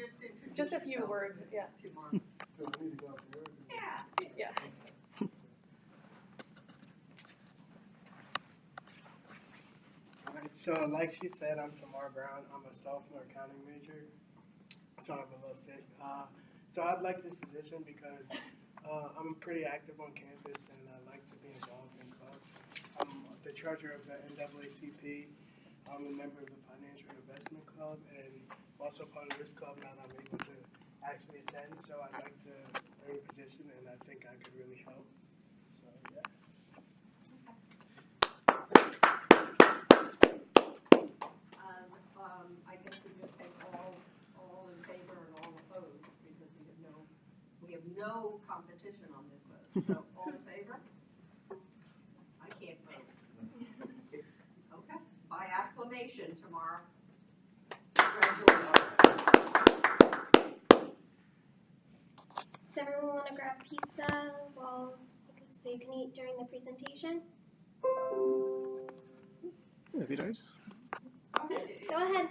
just introduce Just a few yourself words, yeah. to Mark. So we need to go up there. Yeah. Yeah. Alright, so like she said, I'm Tamar Brown. I'm a sophomore accounting major, so I'm a little sick. So I'd like this position because I'm pretty active on campus and I like to be involved in clubs. I'm the treasurer of the NAACP. I'm a member of the Financial Investment Club and also part of this club now that I'm able to actually attend. So I'd like to earn a position and I think I could really help. So yeah. I guess we just take all in favor and all opposed because we have no competition on this vote. So all in favor? I can't vote. Okay, by acclamation tomorrow. Congratulations. Does everyone want to grab pizza so you can eat during the presentation? That'd be nice. Go ahead.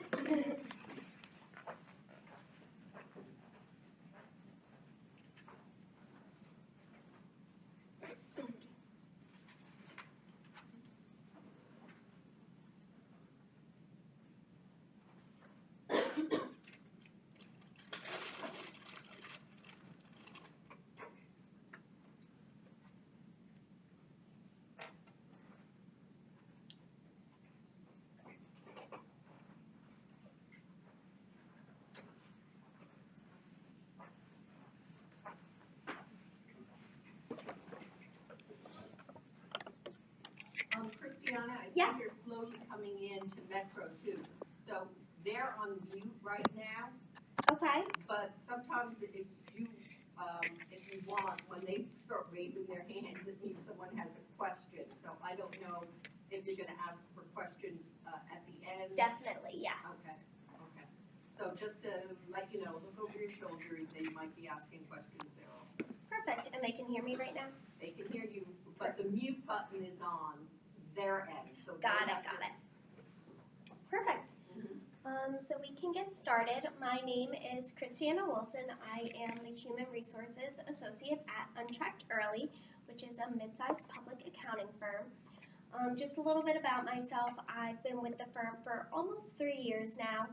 Christiana, I see Yes. you're slowly coming in to Metro too. So they're on mute right now, Okay. but sometimes if you want, when they start waving their hands, it means someone has a question. So I don't know if you're gonna ask for questions at the end. Definitely, yes. Okay. So just to let you know, look over your shoulder, they might be asking questions there also. Perfect. And they can hear me right now? They can hear you, but the mute button is on their end, so. Got they it, have got to- it. Perfect. So we can get started. My name is Christiana Wilson. I am the Human Resources Associate at Untracht Early, which is a mid-sized public accounting firm. Just a little bit about myself. I've been with the firm for almost 3 years now.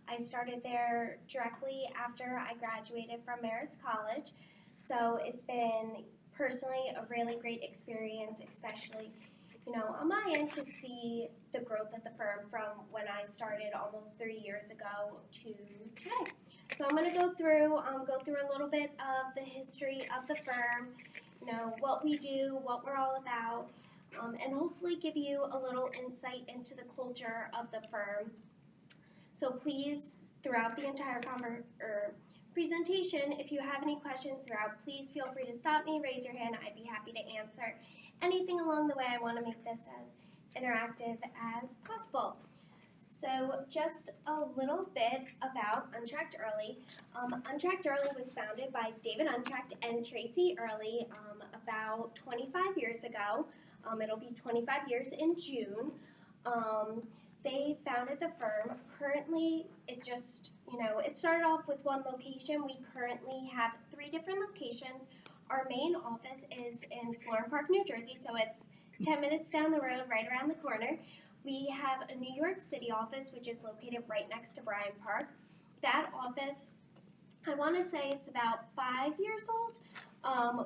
I started there directly after I graduated from Marist College. So it's been personally a really great experience, especially on my end to see the growth of the firm from when I started almost 3 years ago to today. So I'm going to go through a little bit of the history of the firm, what we do, what we're all about, and hopefully give you a little insight into the culture of the firm. So please, throughout the entire presentation, if you have any questions throughout, please feel free to stop me, raise your hand. I'd be happy to answer anything along the way. I want to make this as interactive as possible. So just a little bit about Untracht Early. Untracht Early was founded by David Untracht and Tracy Early about 25 years ago. It'll be 25 years in June. They founded the firm. Currently, it started off with one location. We currently have 3 different locations. Our main office is in Florham Park, New Jersey, so it's 10 minutes down the road, right around the corner. We have a New York City office, which is located right next to Bryant Park. That office, I want to say it's about 5 years old.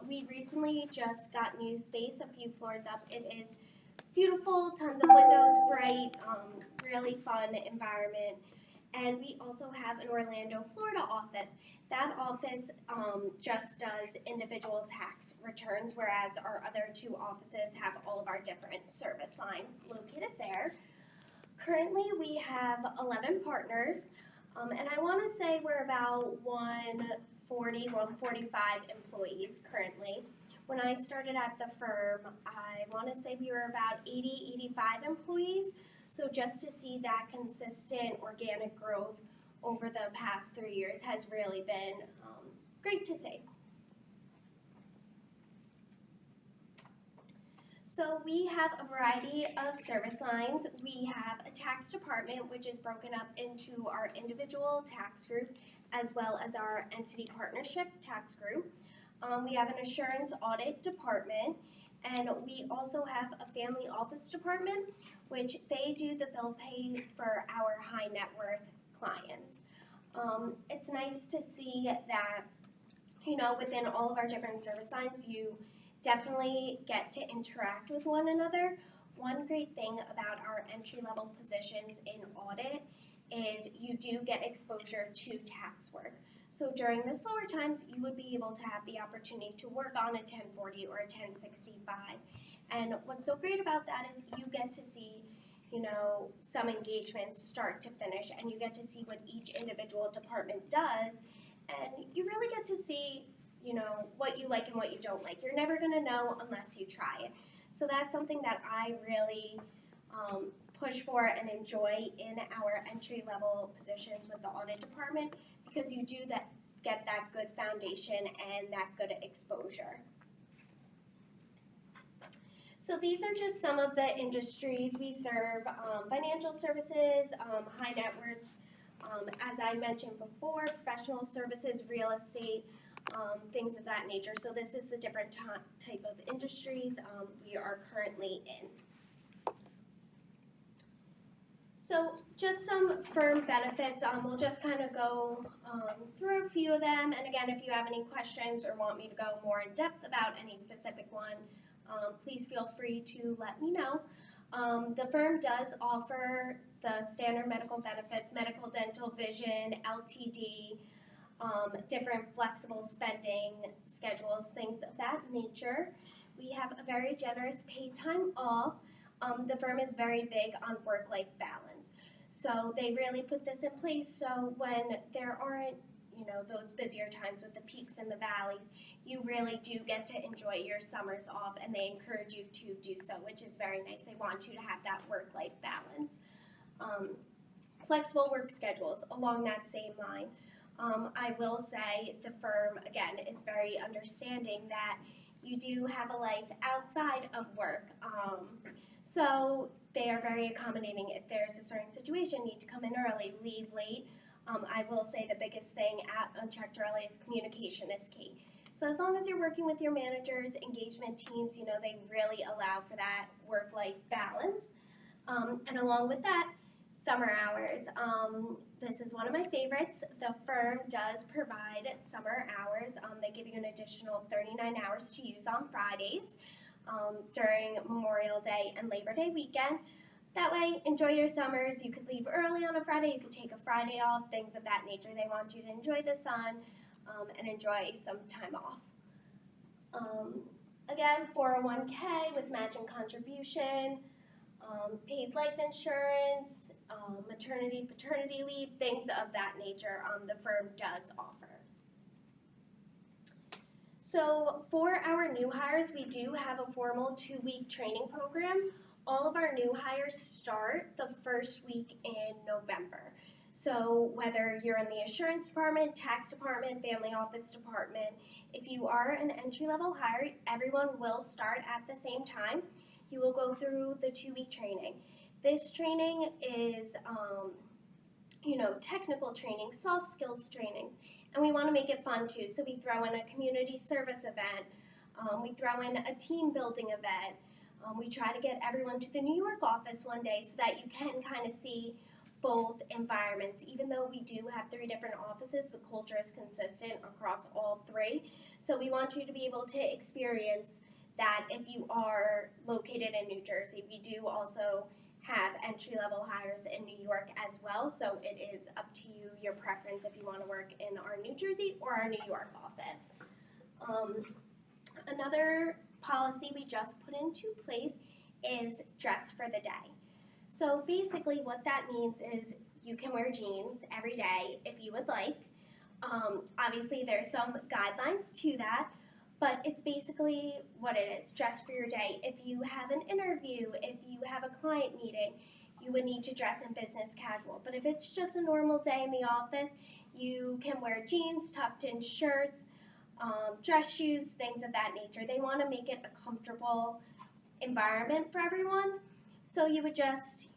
We recently just got new space a few floors up. It is beautiful, tons of windows, bright, really fun environment. And we also have an Orlando, Florida office. That office just does individual tax returns, whereas our other 2 offices have all of our different service lines located there. Currently, we have 11 partners, and I want to say we're about 140, 145 employees currently. When I started at the firm, I want to say we were about 80, 85 employees. So just to see that consistent organic growth over the past 3 years has really been great to see. So we have a variety of service lines. We have a tax department, which is broken up into our individual tax group as well as our entity partnership tax group. We have an assurance audit department, and we also have a family office department, which they do the bill pay for our high net worth clients. It's nice to see that, within all of our different service lines, you definitely get to interact with one another. One great thing about our entry-level positions in audit is you do get exposure to tax work. So during the slower times, you would be able to have the opportunity to work on a 1040 or a 1065. And what's so great about that is you get to see, some engagements start to finish, and you get to see what each individual department does, and you really get to see, what you like and what you don't like. You're never gonna know unless you try it. So that's something that I really push for and enjoy in our entry-level positions with the audit department, because you do get that good foundation and that good exposure. So these are just some of the industries we serve: financial services, high net worth, as I mentioned before, professional services, real estate, things of that nature. So this is the different type of industries we are currently in. So just some firm benefits. We'll just kind of go through a few of them. And again, if you have any questions or want me to go more in depth about any specific one, please feel free to let me know. The firm does offer the standard medical benefits: medical, dental, vision, LTD, different flexible spending schedules, things of that nature. We have a very generous paid time off. The firm is very big on work-life balance. So they really put this in place so when there aren't, those busier times with the peaks and the valleys, you really do get to enjoy your summers off, and they encourage you to do so, which is very nice. They want you to have that work-life balance. Flexible work schedules along that same line. I will say the firm, again, is very understanding that you do have a life outside of work. So they are very accommodating. If there's a certain situation, you need to come in early, leave late. I will say the biggest thing at Untracht early is communication is key. So as long as you're working with your managers, engagement teams, they really allow for that work-life balance. And along with that, summer hours. This is one of my favorites. The firm does provide summer hours. They give you an additional 39 hours to use on Fridays during Memorial Day and Labor Day weekend. That way, enjoy your summers. You could leave early on a Friday. You could take a Friday off, things of that nature. They want you to enjoy the sun and enjoy some time off. Again, 401k with matching contribution, paid life insurance, maternity, paternity leave, things of that nature the firm does offer. So for our new hires, we do have a formal 2-week training program. All of our new hires start the first week in November. So whether you're in the assurance department, tax department, family office department, if you are an entry-level hire, everyone will start at the same time. You will go through the 2-week training. This training is, technical training, soft skills training, and we want to make it fun too. So we throw in a community service event. We throw in a team building event. We try to get everyone to the New York office one day so that you can kind of see both environments. Even though we do have 3 different offices, the culture is consistent across all 3. So we want you to be able to experience that if you are located in New Jersey. We do also have entry-level hires in New York as well, so it is up to you, your preference, if you want to work in our New Jersey or our New York office. Another policy we just put into place is dress for the day. So basically what that means is you can wear jeans every day if you would like. Obviously there's some guidelines to that, but it's basically what it is, dress for your day. If you have an interview, if you have a client meeting, you would need to dress in business casual. But if it's just a normal day in the office, you can wear jeans, tucked in shirts, dress shoes, things of that nature. They want to make it a comfortable environment for everyone. So you would just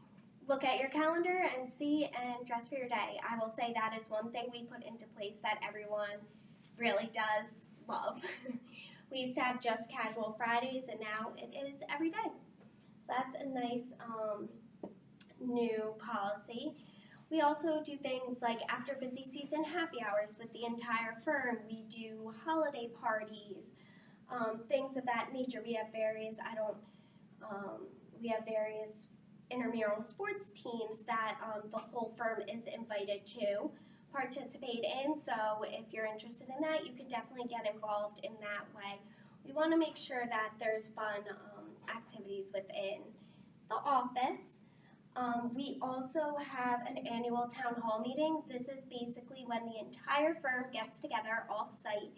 look at your calendar and see and dress for your day. I will say that is one thing we put into place that everyone really does love. We used to have just casual Fridays, and now it is every day. So that's a nice new policy. We also do things like after busy season happy hours with the entire firm. We do holiday parties, things of that nature. We have various intramural sports teams that the whole firm is invited to participate in. So if you're interested in that, you can definitely get involved in that way. We want to make sure that there's fun activities within the office. We also have an annual town hall meeting. This is basically when the entire firm gets together off-site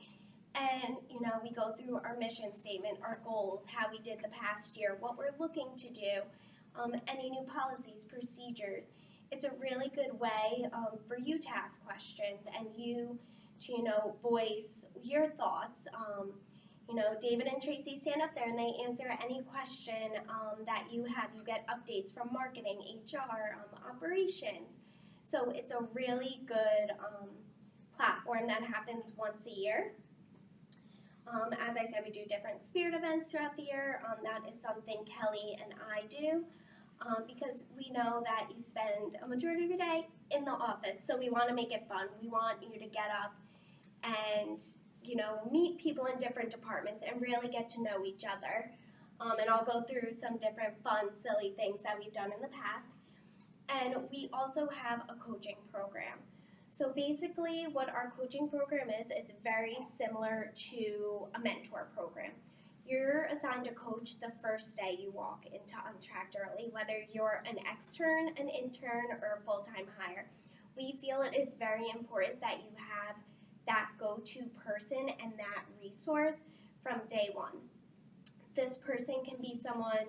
and, we go through our mission statement, our goals, how we did the past year, what we're looking to do, any new policies, procedures. It's a really good way for you to ask questions and you to, voice your thoughts. David and Tracy stand up there and they answer any question that you have. You get updates from marketing, HR, operations. So it's a really good platform that happens once a year. As I said, we do different spirit events throughout the year. That is something Kelly and I do because we know that you spend a majority of your day in the office. So we want to make it fun. We want you to get up and meet people in different departments and really get to know each other. And I'll go through some different fun, silly things that we've done in the past. And we also have a coaching program. So basically what our coaching program is, it's very similar to a mentor program. You're assigned a coach the first day you walk into Untracht early, whether you're an extern, an intern, or a full-time hire. We feel it is very important that you have that go-to person and that resource from day one. This person can be someone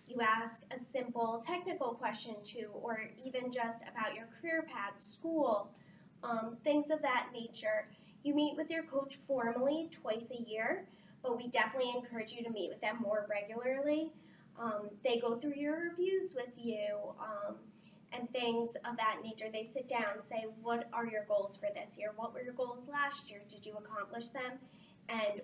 you ask a simple technical question to, or even just about your career path, school, things of that nature. You meet with your coach formally twice a year, but we definitely encourage you to meet with them more regularly. They go through your reviews with you, and things of that nature. They sit down and say, what are your goals for this year? What were your goals last year? Did you accomplish them? And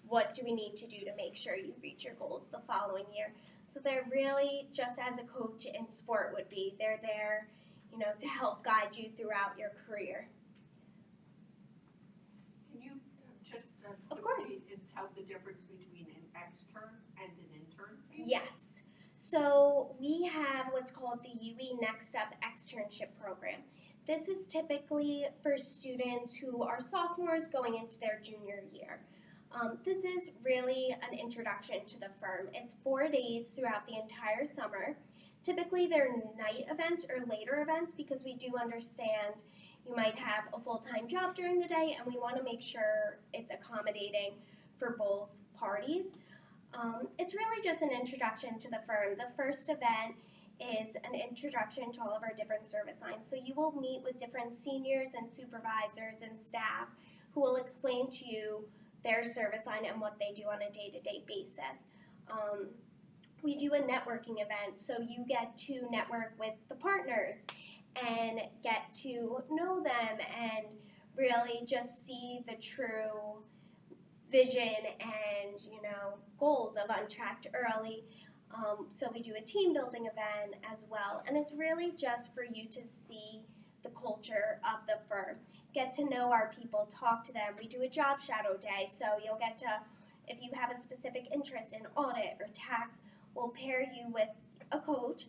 what do we need to do to make sure you reach your goals the following year? So they're really, just as a coach in sport would be, they're there, to help guide you throughout your career. Can you just Of course. quickly tell the difference between an extern and an intern? Yes. So we have what's called the UE Next Up Externship Program. This is typically for students who are sophomores going into their junior year. This is really an introduction to the firm. It's 4 days throughout the entire summer. Typically they're night events or later events because we do understand you might have a full-time job during the day and we want to make sure it's accommodating for both parties. It's really just an introduction to the firm. The first event is an introduction to all of our different service lines. So you will meet with different seniors and supervisors and staff who will explain to you their service line and what they do on a day-to-day basis. We do a networking event, so you get to network with the partners and get to know them and really just see the true vision and goals of Untracht early. So we do a team building event as well, and it's really just for you to see the culture of the firm, get to know our people, talk to them. We do a job shadow day, so you'll get to, if you have a specific interest in audit or tax, we'll pair you with a coach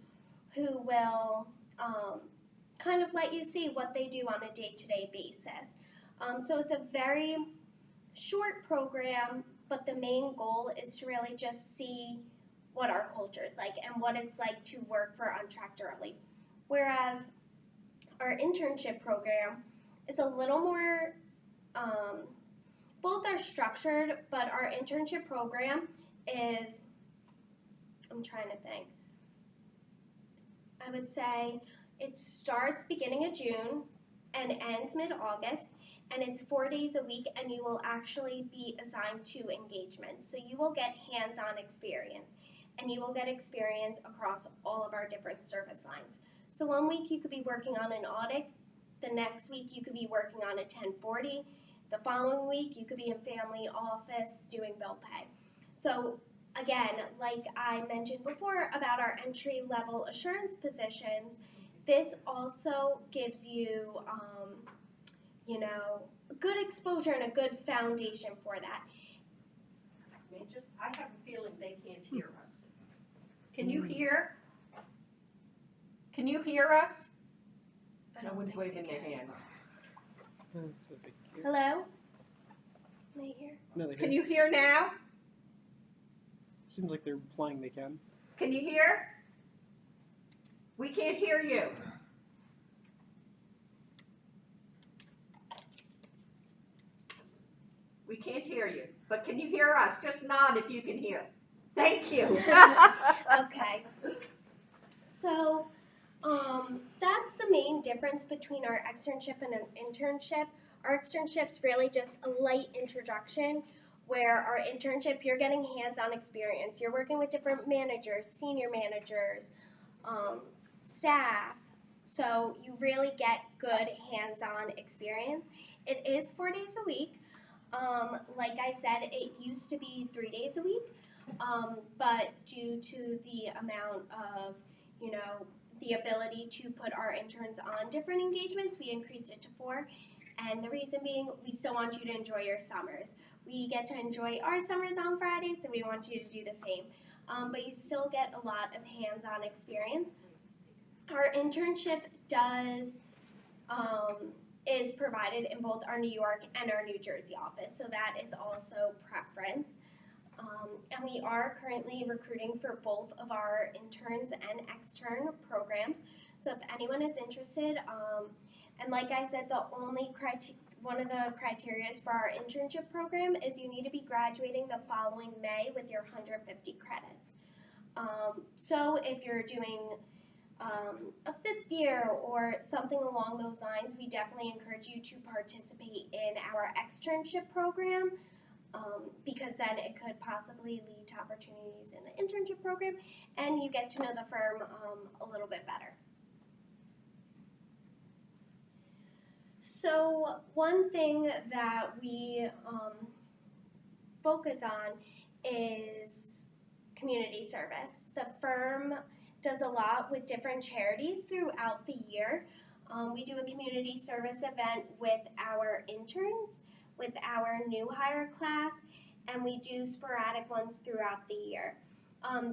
who will kind of let you see what they do on a day-to-day basis. So it's a very short program, but the main goal is to really just see what our culture is like and what it's like to work for Untracht early. Whereas our internship program is a little more, both are structured, but our internship program is, I'm trying to think, I would say it starts beginning of June and ends mid-August, and it's 4 days a week, and you will actually be assigned to engagements. So you will get hands-on experience. and you will get experience across all of our different service lines. So one week you could be working on an audit, the next week you could be working on a 1040, the following week you could be in family office doing bill pay. So again, like I mentioned before about our entry-level assurance positions, this also gives you, good exposure and a good foundation for that. I have a feeling they can't hear us. Can you hear? Can you hear us? No one's waving their hands. Hello? Am I here? No, they Can you hear now? Seems like they're implying they can. Can you hear? We can't hear you. We can't hear you, but can you hear us? Just nod if you can hear. Thank you. Okay. So, that's the main difference between our externship and an internship. Our externship's really just a light introduction, where our internship, you're getting hands-on experience. You're working with different managers, senior managers, staff. So you really get good hands-on experience. It is 4 days a week. Like I said, it used to be 3 days a week, but due to the amount of, the ability to put our interns on different engagements, we increased it to 4. And the reason being, we still want you to enjoy your summers. We get to enjoy our summers on Fridays, so we want you to do the same. But you still get a lot of hands-on experience. Our internship is provided in both our New York and our New Jersey office, so that is also preference. And we are currently recruiting for both of our interns and extern programs. So if anyone is interested, and like I said, one of the criteria for our internship program is you need to be graduating the following May with your 150 credits. So if you're doing a 5th year or something along those lines, we definitely encourage you to participate in our externship program, because then it could possibly lead to opportunities in the internship program and you get to know the firm a little bit better. So one thing that we focus on is community service. The firm does a lot with different charities throughout the year. We do a community service event with our interns, with our new hire class, and we do sporadic ones throughout the year.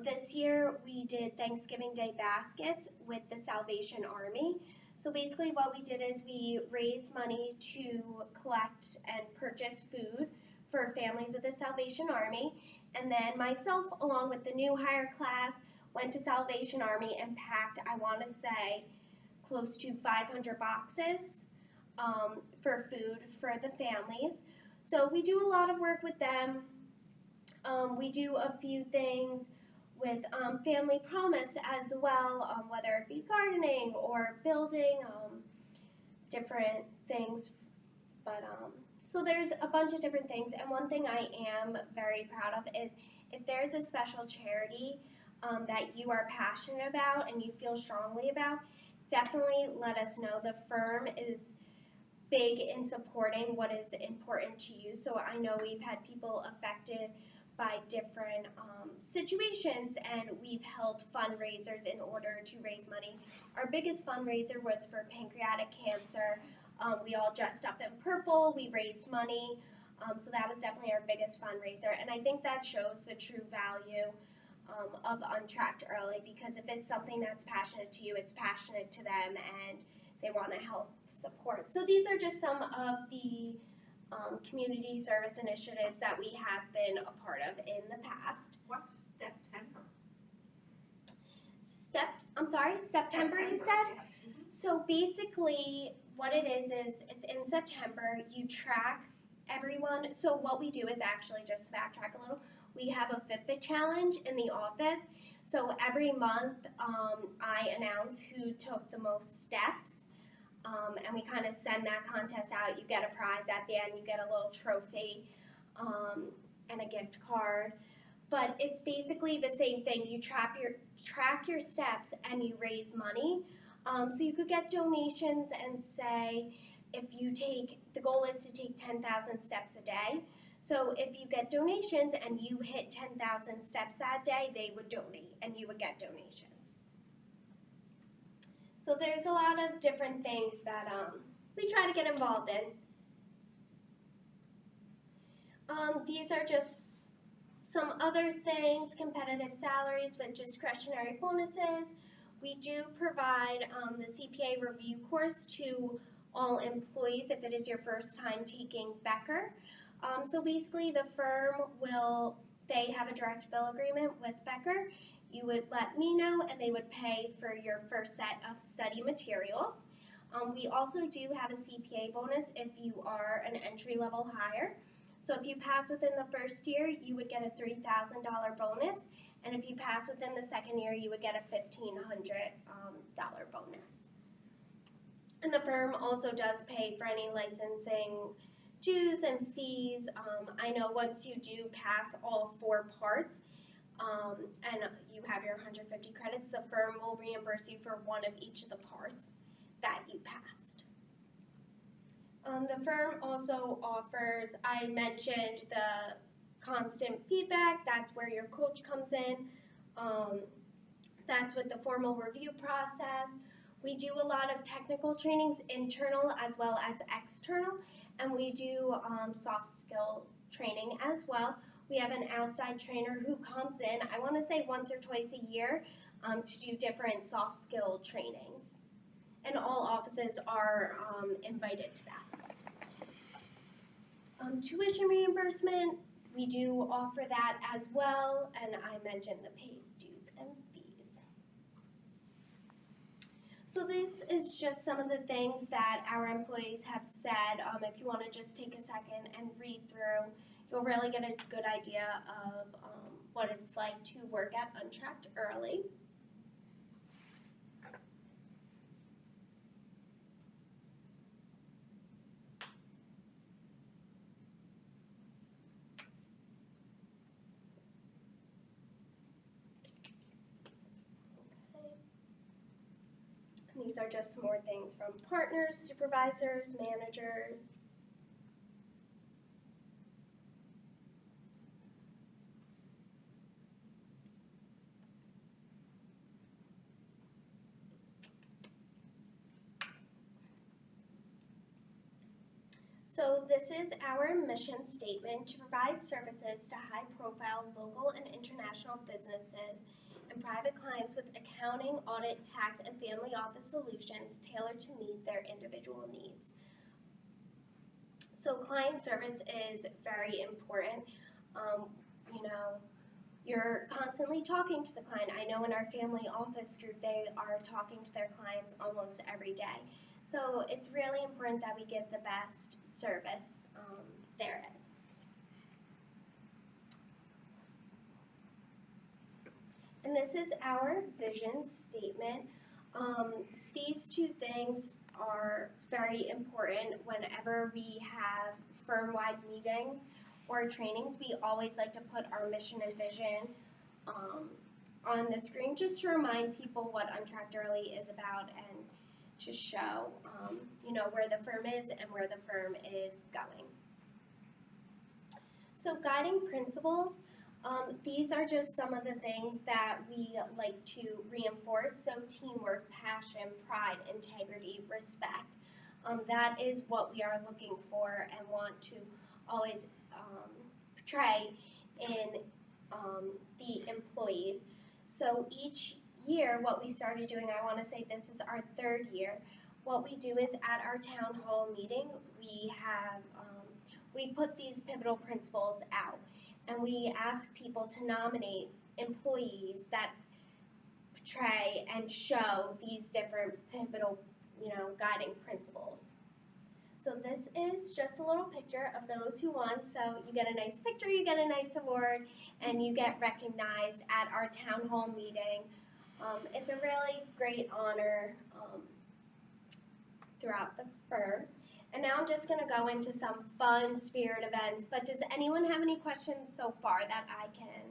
This year we did Thanksgiving Day baskets with the Salvation Army. So basically what we did is we raised money to collect and purchase food for families of the Salvation Army, and then myself along with the new hire class went to Salvation Army and packed, I want to say, close to 500 boxes for food for the families. So we do a lot of work with them. We do a few things with Family Promise as well, whether it be gardening or building, different things. But so there's a bunch of different things, and one thing I am very proud of is if there's a special charity that you are passionate about and you feel strongly about, definitely let us know. The firm is big in supporting what is important to you. So I know we've had people affected by different situations, and we've held fundraisers in order to raise money. Our biggest fundraiser was for pancreatic cancer. We all dressed up in purple, we raised money, so that was definitely our biggest fundraiser, and I think that shows the true value of Untracht early, because if it's something that's passionate to you, it's passionate to them, and they want to help support. So these are just some of the community service initiatives that we have been a part of in the past. What's September? September you said? So basically what it is it's in September. You track everyone. So what we do is actually, just to backtrack a little, we have a Fitbit challenge in the office. So every month I announce who took the most steps. And we kind of send that contest out. You get a prize at the end. You get a little trophy and a gift card. but it's basically the same thing. You track your steps and you raise money. So you could get donations and say if you take, the goal is to take 10,000 steps a day. So if you get donations and you hit 10,000 steps that day, they would donate and you would get donations. So there's a lot of different things that we try to get involved in. These are just some other things: competitive salaries with discretionary bonuses. We do provide the CPA review course to all employees if it is your first time taking Becker. So basically the firm they have a direct bill agreement with Becker. You would let me know and they would pay for your first set of study materials. We also do have a CPA bonus if you are an entry-level hire. So if you pass within the first year, you would get a $3,000 bonus, and if you pass within the second year, you would get a $1,500 bonus. And the firm also does pay for any licensing dues and fees. I know once you do pass all 4 parts, and you have your 150 credits, the firm will reimburse you for one of each of the parts that you passed. The firm also offers, I mentioned the constant feedback. That's where your coach comes in. That's with the formal review process. We do a lot of technical trainings, internal as well as external, and we do soft skill training as well. We have an outside trainer who comes in, I want to say once or twice a year, to do different soft skill trainings. And all offices are invited to that. Tuition reimbursement, we do offer that as well, and I mentioned the paid dues and fees. So this is just some of the things that our employees have said. If you want to just take a second and read through, you'll really get a good idea of what it's like to work at Untracht early. And these are just more things from partners, supervisors, managers. So this is our mission statement: to provide services to high-profile local and international businesses and private clients with accounting, audit, tax, and family office solutions tailored to meet their individual needs. So client service is very important. You're constantly talking to the client. I know in our family office group, they are talking to their clients almost every day. So it's really important that we give the best service there is. And this is our vision statement. These 2 things are very important whenever we have firm-wide meetings or trainings. We always like to put our mission and vision on the screen just to remind people what Untracht Early is about and to show where the firm is and where the firm is going. So guiding principles, these are just some of the things that we like to reinforce. So teamwork, passion, pride, integrity, respect. That is what we are looking for and want to always portray in the employees. So each year, what we started doing, I want to say this is our 3rd year. What we do is at our town hall meeting, we put these pivotal principles out, and we ask people to nominate employees that portray and show these different pivotal, guiding principles. So this is just a little picture of those who won. So you get a nice picture, you get a nice award, and you get recognized at our town hall meeting. It's a really great honor throughout the firm. And now I'm just going to go into some fun spirit events. But does anyone have any questions so far that I can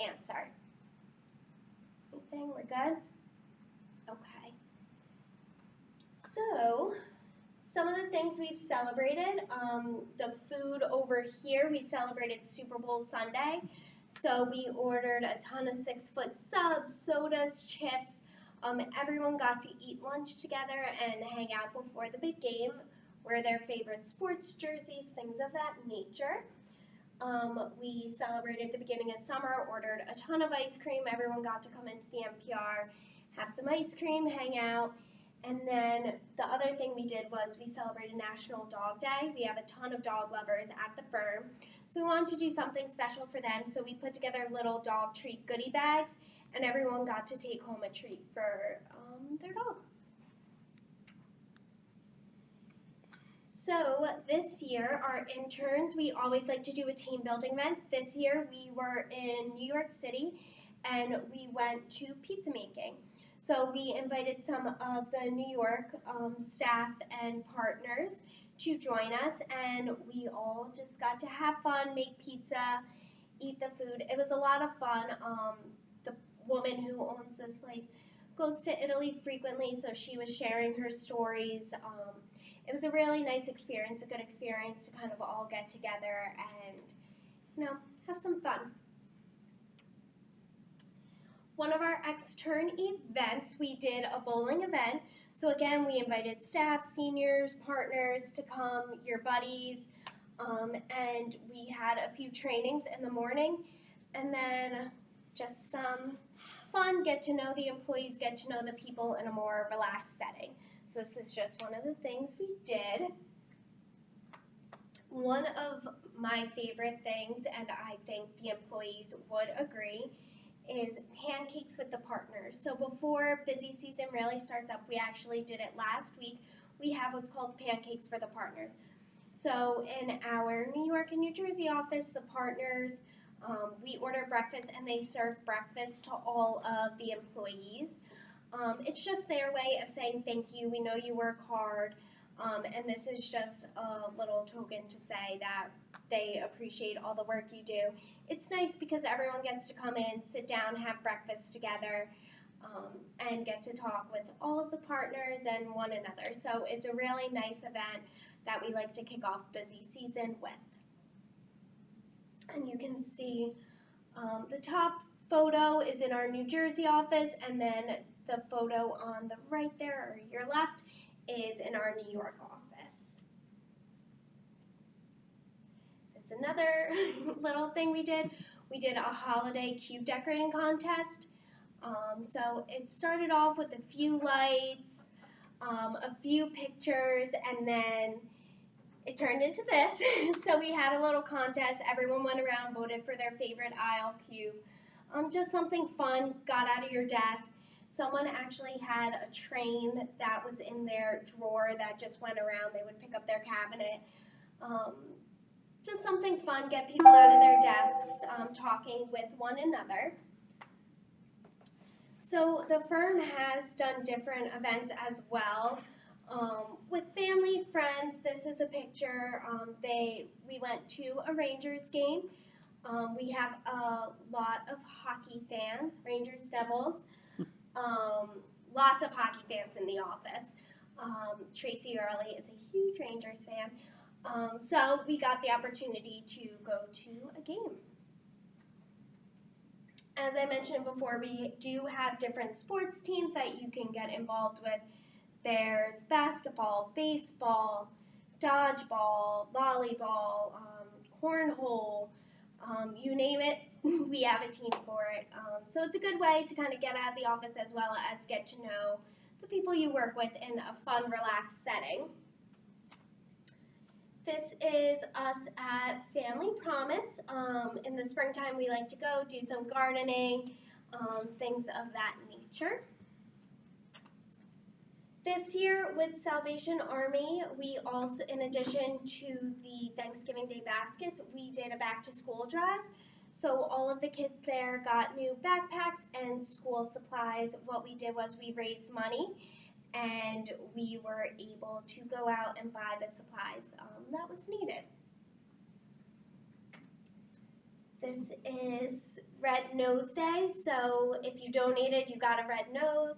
answer. Anything? We're good? Okay. So, some of the things we've celebrated, the food over here, we celebrated Super Bowl Sunday. So we ordered a ton of 6-foot subs, sodas, chips. Everyone got to eat lunch together and hang out before the big game, wear their favorite sports jerseys, things of that nature. We celebrated the beginning of summer, ordered a ton of ice cream. Everyone got to come into the NPR, have some ice cream, hang out. And then the other thing we did was we celebrated National Dog Day. We have a ton of dog lovers at the firm. So we wanted to do something special for them. So we put together little dog treat goodie bags, and everyone got to take home a treat for their dog. So this year, our interns, we always like to do a team building event. This year we were in New York City and we went to pizza making. So we invited some of the New York staff and partners to join us, and we all just got to have fun, make pizza, eat the food. It was a lot of fun. The woman who owns this place goes to Italy frequently, so she was sharing her stories. It was a really nice experience, a good experience to kind of all get together and, have some fun. One of our extern events, we did a bowling event. So again, we invited staff, seniors, partners to come, your buddies, and we had a few trainings in the morning, and then just some fun, get to know the employees, get to know the people in a more relaxed setting. So this is just one of the things we did. One of my favorite things, and I think the employees would agree, is pancakes with the partners. So before busy season really starts up, we actually did it last week. We have what's called pancakes for the partners. So in our New York and New Jersey office, the partners, we order breakfast and they serve breakfast to all of the employees. It's just their way of saying thank you, we know you work hard, and this is just a little token to say that they appreciate all the work you do. It's nice because everyone gets to come in, sit down, have breakfast together, and get to talk with all of the partners and one another. So it's a really nice event that we like to kick off busy season with. And you can see the top photo is in our New Jersey office, and then the photo on the right there, or your left, is in our New York office. There's another little thing we did. We did a holiday cube decorating contest. So it started off with a few lights, a few pictures, and then it turned into this. So we had a little contest. Everyone went around, voted for their favorite aisle cube. Just something fun, got out of your desk. Someone actually had a train that was in their drawer that just went around. They would pick up their cabinet. Just something fun, get people out of their desks, talking with one another. So the firm has done different events as well. With family, friends, this is a picture. We went to a Rangers game. We have a lot of hockey fans, Rangers, Devils. Lots of hockey fans in the office. Tracy Early is a huge Rangers fan. So we got the opportunity to go to a game. As I mentioned before, we do have different sports teams that you can get involved with. There's basketball, baseball, dodgeball, volleyball, cornhole, you name it, we have a team for it. So it's a good way to kind of get out of the office as well as get to know the people you work with in a fun, relaxed setting. This is us at Family Promise. In the springtime, we like to go do some gardening, things of that nature. This year with Salvation Army, we also, in addition to the Thanksgiving Day baskets, we did a back to school drive. So all of the kids there got new backpacks and school supplies. What we did was we raised money and we were able to go out and buy the supplies that was needed. This is Red Nose Day, so if you donated, you got a red nose.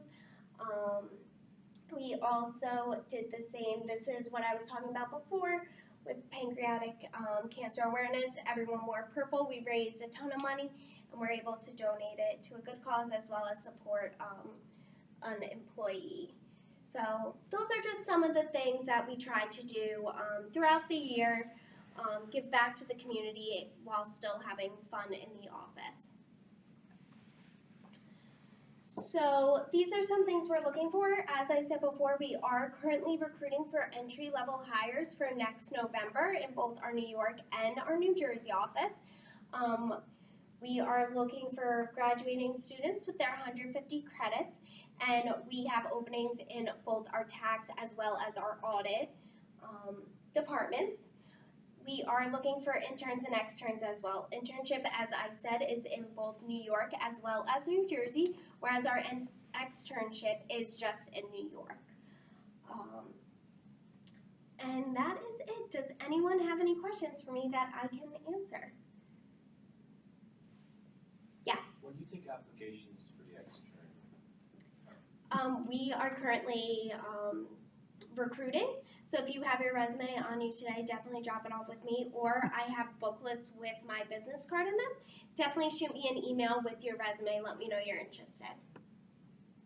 We also did the same. This is what I was talking about before with pancreatic cancer awareness. Everyone wore purple. We raised a ton of money, and we're able to donate it to a good cause as well as support an employee. So those are just some of the things that we try to do throughout the year, give back to the community while still having fun in the office. So these are some things we're looking for. As I said before, we are currently recruiting for entry-level hires for next November in both our New York and our New Jersey office. We are looking for graduating students with their 150 credits, and we have openings in both our tax as well as our audit departments. We are looking for interns and externs as well. Internship, as I said, is in both New York as well as New Jersey, whereas our externship is just in New York. And that is it. Does anyone have any questions for me that I can answer? Yes. When you take applications for the extern, We are currently recruiting. So if you have your resume on you today, definitely drop it off with me. Or I have booklets with my business card in them. Definitely shoot me an email with your resume. Let me know you're interested.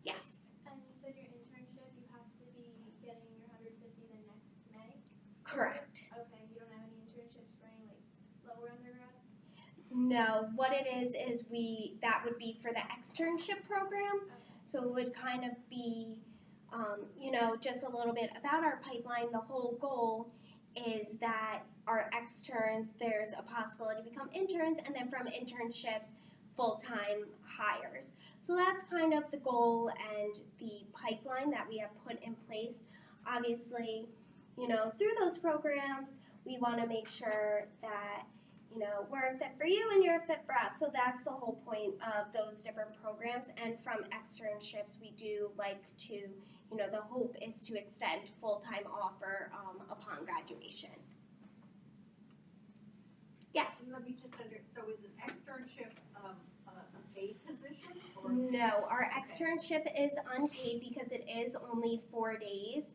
Yes. And you said your internship, you have to be getting your 150 the next May? Correct. Okay, you don't have any internships for any like lower undergrad? No, what it is that would be for the externship program. So it would kind of be, just a little bit about our pipeline. The whole goal is that our externs, there's a possibility to become interns, and then from internships, full-time hires. So that's kind of the goal and the pipeline that we have put in place. Obviously, through those programs, we want to make sure that we're a fit for you and you're a fit for us. So that's the whole point of those different programs. And from externships, we do like to, the hope is to extend full-time offer upon graduation. Yes? Let me just so is an externship a paid position? Or? No, our externship is unpaid because it is only 4 days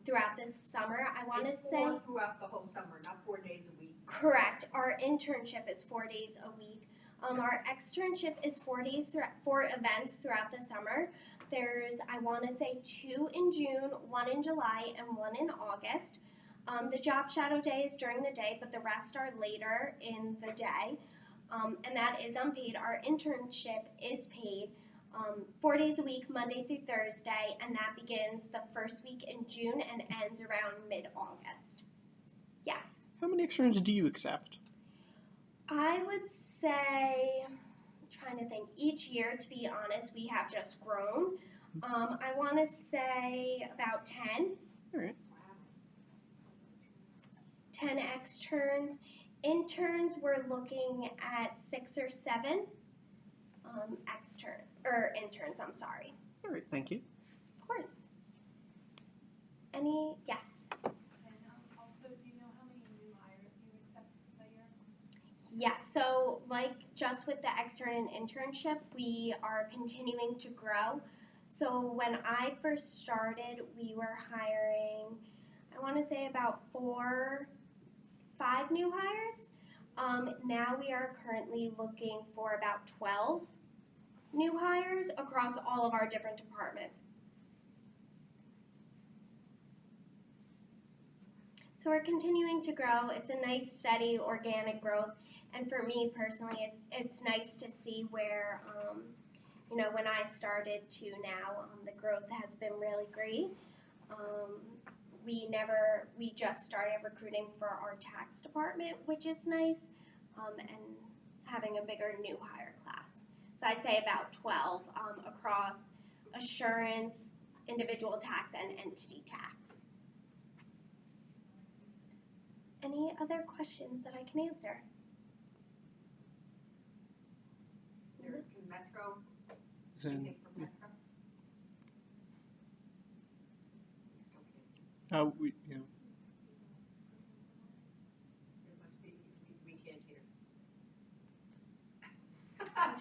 throughout this summer. I want to say throughout the whole summer, not 4 days a week. Correct. Our internship is 4 days a week. Our externship is 4 days, 4 events throughout the summer. There's, I want to say, 2 in June, 1 in July, and 1 in August. The job shadow day is during the day, but the rest are later in the day. And that is unpaid. Our internship is paid 4 days a week, Monday through Thursday, and that begins the first week in June and ends around mid-August. Yes. How many externs do you accept? I would say, I'm trying to think, each year, to be honest, we have just grown. I want to say about 10. All right. 10 externs. Interns, we're looking at 6 or 7 interns, I'm sorry. All right, thank you. Of course. Yes? And also, do you know how many new hires you accept a year? Yes, so like just with the extern and internship, we are continuing to grow. So when I first started, we were hiring, I want to say about 4, 5 new hires. Now we are currently looking for about 12 new hires across all of our different departments. So we're continuing to grow. It's a nice, steady, organic growth. And for me personally, it's nice to see where, when I started to now, the growth has been really great. We just started recruiting for our tax department, which is nice, and having a bigger new hire class. So I'd say about 12 across assurance, individual tax, and entity tax. Any other questions that I can answer? Is there in Metro? Then, Anything from Metro? we, It must be, we can't hear.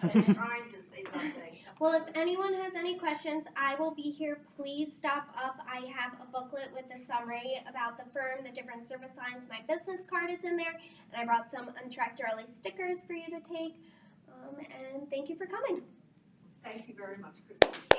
been trying to say something. Well, if anyone has any questions, I will be here. Please stop up. I have a booklet with a summary about the firm, the different service lines. My business card is in there, and I brought some Untracht early stickers for you to take. And thank you for coming. Thank you very much, Christine.